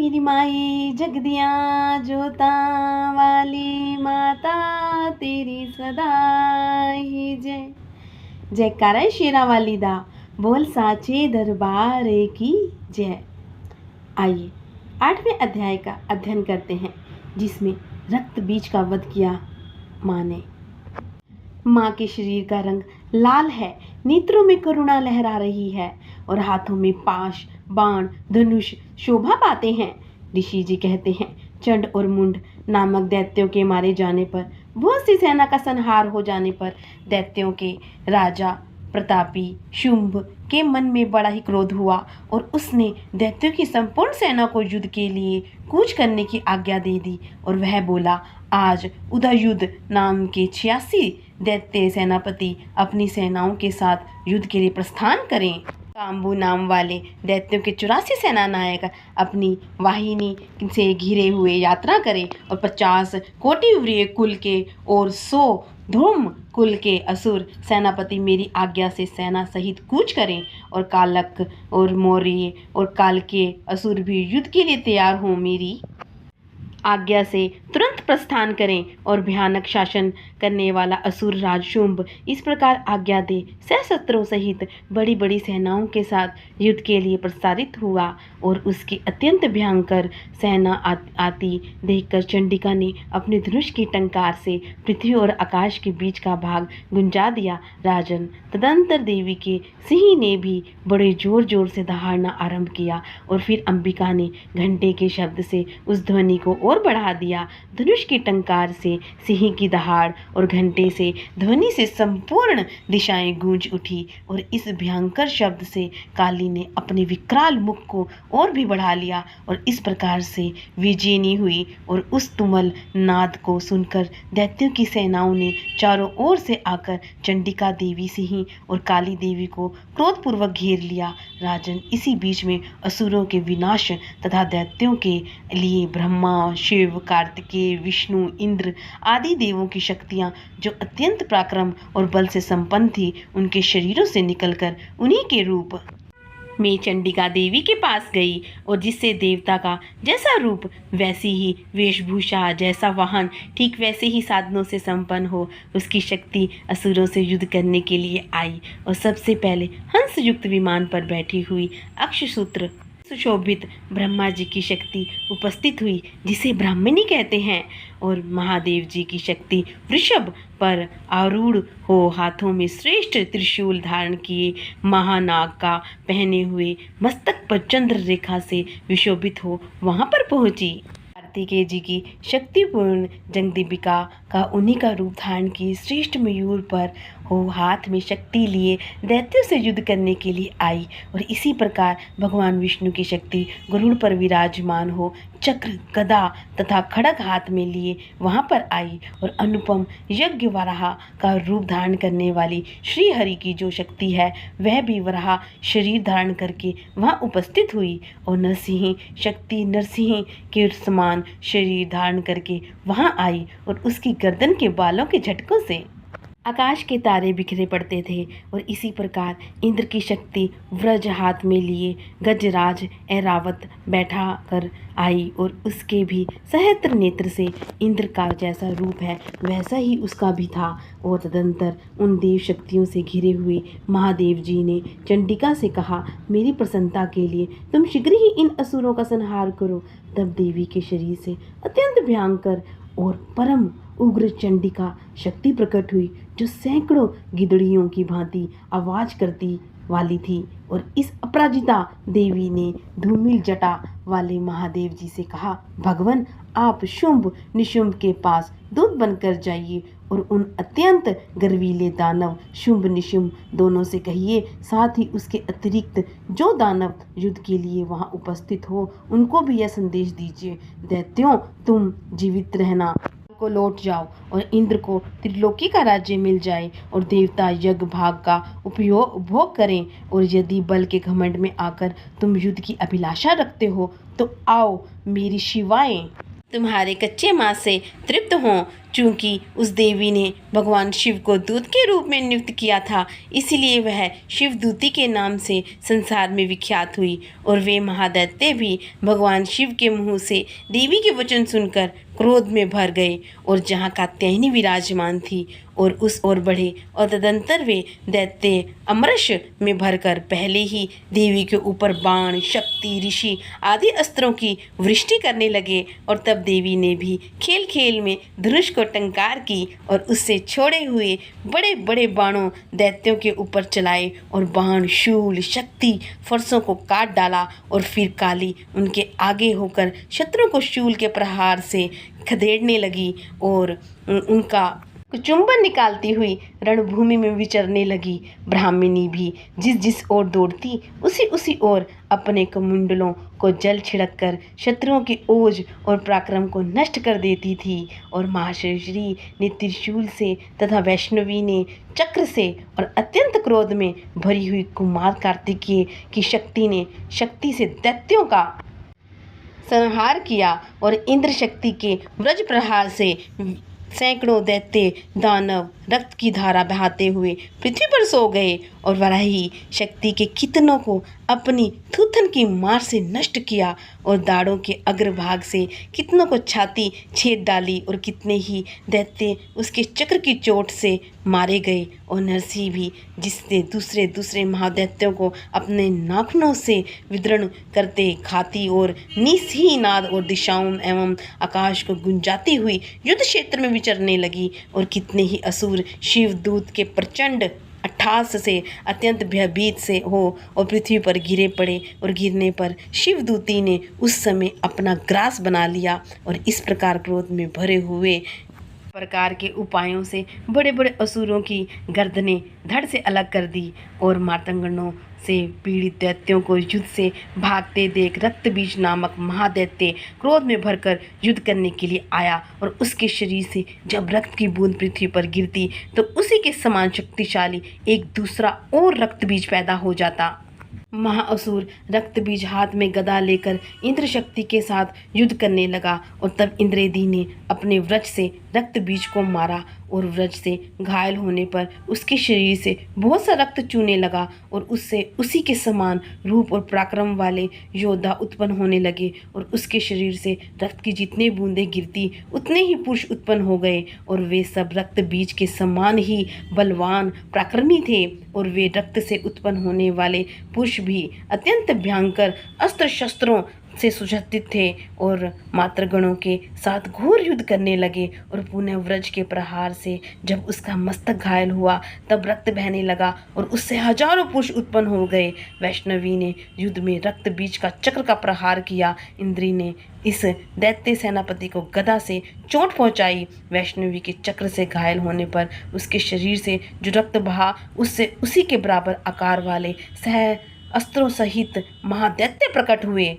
मेरी माई जगदिया जोता वाली माता तेरी सदा ही जय। जयकारा शेरा वाली दा बोल साचे दरबार की जय। आइए 8वें अध्याय का अध्ययन करते हैं, जिसमें रक्त बीज का वध किया माँ ने। माँ के शरीर का रंग लाल है, नेत्रों में करुणा लहरा रही है और हाथों में पाश, बाण, धनुष शोभा पाते हैं। ऋषि जी कहते हैं, चंड और मुंड नामक दैत्यों के मारे जाने पर, बहुत सी सेना का संहार हो जाने पर दैत्यों के राजा प्रतापी शुंभ के मन में बड़ा ही क्रोध हुआ और उसने दैत्यों की संपूर्ण सेना को युद्ध के लिए कूच करने की आज्ञा दे दी। और वह बोला, आज उदयुद्ध नाम के 86 दैत्य सेनापति अपनी सेनाओं के साथ युद्ध के लिए प्रस्थान करें। काम्बू नाम वाले दैत्यों के 84 सेना नायक अपनी वाहिनी से घिरे हुए यात्रा करें और 50 कोटिव्रिय कुल के और 100 ध्रुम कुल के असुर सेनापति मेरी आज्ञा से सेना सहित कूच करें और कालक और मौर्य और काल के असुर भी युद्ध के लिए तैयार हों। मेरी आज्ञा से तुरंत प्रस्थान करें और भयानक शासन करने वाला असुर राज शुंभ इस प्रकार आज्ञा दे सशस्त्रों सहित बड़ी बड़ी सेनाओं के साथ युद्ध के लिए प्रसारित हुआ। और उसकी अत्यंत भयंकर सेना आती देखकर चंडिका ने अपने धनुष की टंकार से पृथ्वी और आकाश के बीच का भाग गुंजा दिया। राजन, तदंतर देवी के सिंह ने भी बड़े जोर जोर से दहाड़ना आरंभ किया और फिर अंबिका ने घंटे के शब्द से उस ध्वनि को और बढ़ा दिया। धनुष की टंकार से सिंह की दहाड़ और घंटे से ध्वनि से संपूर्ण दिशाएं गूंज उठी और इस भयंकर शब्द से काली ने अपने विकराल मुख को और भी बढ़ा लिया और इस प्रकार से विजयनी हुई। और उस तुमल नाद को सुनकर दैत्यों की सेनाओं ने चारों ओर से आकर चंडिका देवी सिंह और काली देवी को क्रोधपूर्वक घेर लिया। राजन, इसी बीच में असुरों के विनाश तथा दैत्यों के लिए ब्रह्मा, शिव, कार्तिकेय, विष्णु, इंद्र आदि देवों की शक्तियां जो अत्यंत पराक्रम और बल से संपन्न थी, उनके शरीरों से निकलकर उन्हीं के रूप में चंडिका देवी के पास गई और जिससे देवता का जैसा रूप, वैसी ही वेशभूषा, जैसा वाहन, ठीक वैसे ही साधनों से संपन्न हो, उसकी शक्ति असुरों से युद्ध करने के लिए आई। और सबसे पहले हंस युक्त विमान पर बैठी हुई अक्षसूत्र सुशोभित ब्रह्मा जी की शक्ति उपस्थित हुई, जिसे ब्राह्मणी कहते हैं। और महादेव जी की शक्ति वृषभ पर आरूढ़ हो, हाथों में श्रेष्ठ त्रिशूल धारण किए, महानाग का पहने हुए, मस्तक पर चंद्र रेखा से विशोभित हो वहां पर पहुंची। कार्तिकेय जी की शक्तिपूर्ण जगदम्बिका का उन्हीं का रूप धारण किए श्रेष्ठ मयूर पर हो, हाथ में शक्ति लिए दैत्यों से युद्ध करने के लिए आई। और इसी प्रकार भगवान विष्णु की शक्ति गरुड़ पर विराजमान हो, चक्र, गदा तथा खड़ग हाथ में लिए वहां पर आई। और अनुपम यज्ञ वराह का रूप धारण करने वाली श्री हरि की जो शक्ति है, वह भी वराह शरीर धारण करके वहां उपस्थित हुई। और नरसिंह शक्ति नरसिंह के समान शरीर धारण करके वहां आई और उसकी गर्दन के बालों के झटकों से आकाश के तारे बिखरे पड़ते थे। और इसी प्रकार इंद्र की शक्ति व्रज हाथ में लिए गजराज ऐरावत बैठा कर आई और उसके भी सहस्त्र नेत्र से इंद्र का जैसा रूप है वैसा ही उसका भी था। और तदंतर उन देव शक्तियों से घिरे हुए महादेव जी ने चंडिका से कहा, मेरी प्रसन्नता के लिए तुम शीघ्र ही इन असुरों का संहार करो। तब देवी के शरीर से अत्यंत भयंकर और परम उग्र चंडिका शक्ति प्रकट हुई, जो सैकड़ों गिदड़ियों की भांति आवाज करती वाली थी। और इस अपराजिता देवी ने धूमिल जटा वाले महादेव जी से कहा, भगवान, आप शुंभ निशुंभ के पास दूत बनकर जाइए और उन अत्यंत गर्वीले दानव शुंभ निशुंभ दोनों से कहिए, साथ ही उसके अतिरिक्त जो दानव युद्ध के लिए वहां उपस्थित हो, उनको भी यह संदेश दीजिए, दैत्यों, तुम जीवित रहना को लौट जाओ और इंद्र को त्रिलोकी का राज्य मिल जाए और देवता यज्ञ भाग का उपभोग करें। और यदि बल के घमंड में आकर तुम युद्ध की अभिलाषा रखते हो, तो आओ, मेरी शिवाएं तुम्हारे कच्चे मांस से तृप्त हों। चूंकि उस देवी ने भगवान शिव को दूत के रूप में नियुक्त किया था, इसीलिए वह शिवदूती के नाम से संसार में विख्यात हुई। और वे महादैत्य भी भगवान शिव के मुंह से देवी के वचन सुनकर क्रोध में भर गए और जहाँ कात्यायनी विराजमान थी और उस ओर बढ़े और तदंतर वे दैत्य अमरश में भरकर पहले ही देवी के ऊपर बाण, शक्ति, ऋषि आदि अस्त्रों की वृष्टि करने लगे। और तब देवी ने भी खेल खेल में धनुष को टंकार की और उससे छोड़े हुए बड़े बड़े बाणों दैत्यों के ऊपर चलाए और बाण, शूल, शक्ति फरसों को काट डाला। और फिर काली उनके आगे होकर शत्रुओं को शूल के प्रहार से खदेड़ने लगी और उनका चुंबन निकालती हुई रणभूमि में विचरने लगी। ब्राह्मणी भी जिस जिस ओर दौड़ती उसी उसी ओर अपने कमंडलों को जल छिड़क कर शत्रुओं की ओज और पराक्रम को नष्ट कर देती थी। और महाशेषरी ने त्रिशूल से तथा वैष्णवी ने चक्र से और अत्यंत क्रोध में भरी हुई कुमार कार्तिकेय की शक्ति से दैत्यों का संहार किया। और इंद्र शक्ति के वज्र प्रहार से सैकड़ों दैत्य दानव रक्त की धारा बहाते हुए पृथ्वी पर सो गए। और वराही शक्ति के कितनों को अपनी थूथन की मार से नष्ट किया और दाढ़ों के अग्रभाग से कितनों को छाती छेद डाली और कितने ही दैत्य उसके चक्र की चोट से मारे गए। और नरसिंह भी जिसने दूसरे महादैत्यों को अपने नाखूनों से विदृण करते खाती और निस्ही नाद और दिशाओं एवं आकाश को गुंजाती हुई युद्ध क्षेत्र में विचरने लगी। और कितने ही असुर शिवदूत के प्रचंड अट्ठास से अत्यंत भयभीत से हो और पृथ्वी पर गिरे पड़े। और गिरने पर शिवदूती ने उस समय अपना ग्रास बना लिया और इस प्रकार क्रोध में भरे हुए प्रकार के उपायों से बड़े बड़े असुरों की गर्दनें धड़ से अलग कर दी। और मातंगणों से पीड़ित दैत्यों को युद्ध से भागते देख रक्तबीज नामक महादैत्य क्रोध में भरकर युद्ध करने के लिए आया। और उसके शरीर से जब रक्त की बूंद पृथ्वी पर गिरती तो उसी के समान शक्तिशाली एक दूसरा और रक्तबीज पैदा हो जाता। महाअसुर रक्तबीज हाथ में गदा लेकर इंद्र शक्ति के साथ युद्ध करने लगा। और तब इंद्रेदी ने अपने वज्र से रक्तबीज को मारा और वज्र से घायल होने पर उसके शरीर से बहुत सा रक्त चूने लगा और उससे उसी के समान रूप और पराक्रम वाले योद्धा उत्पन्न होने लगे। और उसके शरीर से रक्त की जितनी बूंदें गिरती उतने ही पुरुष उत्पन्न हो गए और वे सब रक्त बीज के समान ही बलवान पराक्रमी थे। और वे रक्त से उत्पन्न होने वाले पुरुष भी अत्यंत भयंकर अस्त्र शस्त्रों से सुसज्जित थे और मातृगणों के साथ घोर युद्ध करने लगे। और पुनः व्रज के प्रहार से जब उसका मस्तक घायल हुआ तब रक्त बहने लगा और उससे हजारों पुरुष उत्पन्न हो गए। वैष्णवी ने युद्ध में रक्त बीज का चक्र का प्रहार किया। इंद्री ने इस दैत्य सेनापति को गदा से चोट पहुंचाई। वैष्णवी के चक्र से घायल होने पर उसके शरीर से जो रक्त बहा उससे उसी के बराबर आकार वाले सह अस्त्रों सहित महादैत्य प्रकट हुए।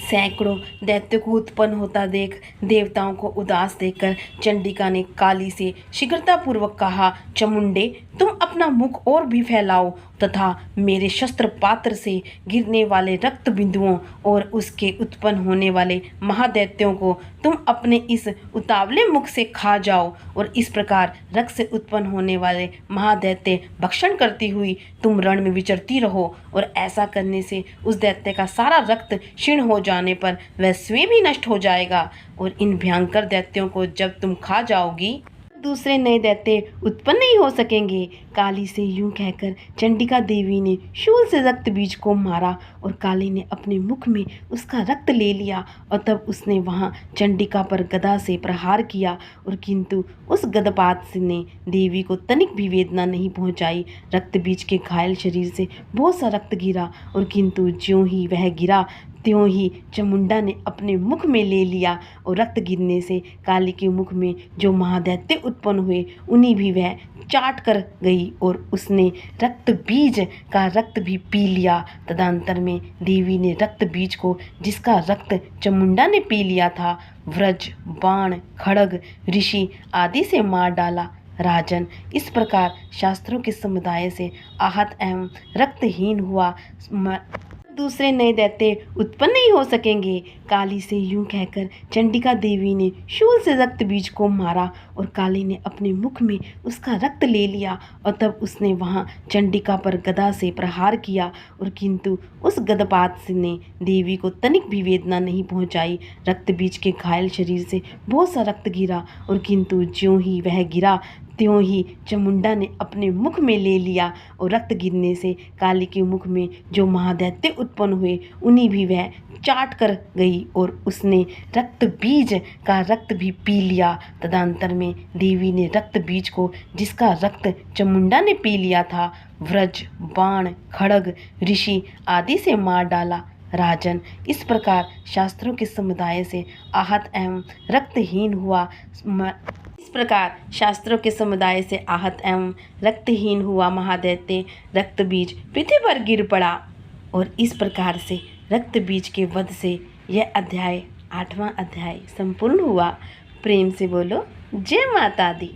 सैकड़ों दैत्यों को उत्पन्न होता देख देवताओं को उदास देखकर चंडिका ने काली से शीघ्रतापूर्वक कहा, चमुंडे तुम अपना मुख और भी फैलाओ तथा मेरे शस्त्र पात्र से गिरने वाले रक्त बिंदुओं और उसके उत्पन्न होने वाले महादैत्यों को तुम अपने इस उतावले मुख से खा जाओ। और इस प्रकार रक्त से उत्पन्न होने वाले महादैत्य भक्षण करती हुई तुम रण में विचरती रहो। और ऐसा करने से उस दैत्य का सारा रक्त क्षीण हो जाने पर वह स्वयं भी नष्ट हो जाएगा। और इन भयंकर दैत्यों को जब तुम खा जाओगी दूसरे नए दैत्य उत्पन्न नहीं हो सकेंगे। काली से यूं कहकर चंडिका देवी ने शूल से रक्त बीज को मारा और काली ने अपने मुख में उसका रक्त ले लिया। और तब उसने वहां चंडिका पर गदा से प्रहार किया और किंतु उस गदपात ने देवी को तनिक भी वेदना नहीं पहुंचाई। रक्त बीज के घायल शरीर से बहुत सा रक्त गिरा और किंतु ज्यों ही वह गिरा त्यों ही चामुंडा ने अपने मुख में ले लिया। और रक्त गिरने से काली के मुख में जो महादैत्य उत्पन्न हुए उन्हीं भी वह चाट कर गई और उसने रक्त बीज का रक्त भी पी लिया। तदंतर में देवी ने रक्त बीज को जिसका रक्त चामुंडा ने पी लिया था व्रज, बाण, खड़ग, ऋषि आदि से मार डाला। राजन, इस प्रकार शास्त्रों के समुदाय से आहत एवं रक्तहीन हुआ दूसरे नए दैत्य उत्पन्न नहीं हो सकेंगे। काली से यूं कहकर चंडिका देवी ने शूल से रक्त बीज को मारा और काली ने अपने मुख में उसका रक्त ले लिया और तब उसने वहां चंडिका पर गदा से प्रहार किया और किंतु उस गदपात ने देवी को तनिक भी वेदना नहीं पहुंचाई। रक्त बीज के घायल शरीर से बहुत सा रक्त गिरा और किंतु ज्यों ही वह गिरा त्यों ही चामुंडा ने अपने मुख में ले लिया और रक्त गिरने से काली के मुख में जो महादैत्य उत्पन्न हुए उन्हीं भी वह चाट कर गई और उसने रक्त बीज का रक्त भी पी लिया। तदंतर में देवी ने रक्त बीज को, जिसका रक्त चामुंडा ने पी लिया था, व्रज, बाण, खड़ग, ऋषि आदि से मार डाला। राजन, इस प्रकार शास्त्रों के समुदाय से आहत एवं रक्तहीन हुआ महादैत्य रक्त बीज पृथ्वी पर गिर पड़ा और इस प्रकार से रक्त बीज के वध से यह अध्याय 8वां अध्याय संपूर्ण हुआ। प्रेम से बोलो जय माता दी।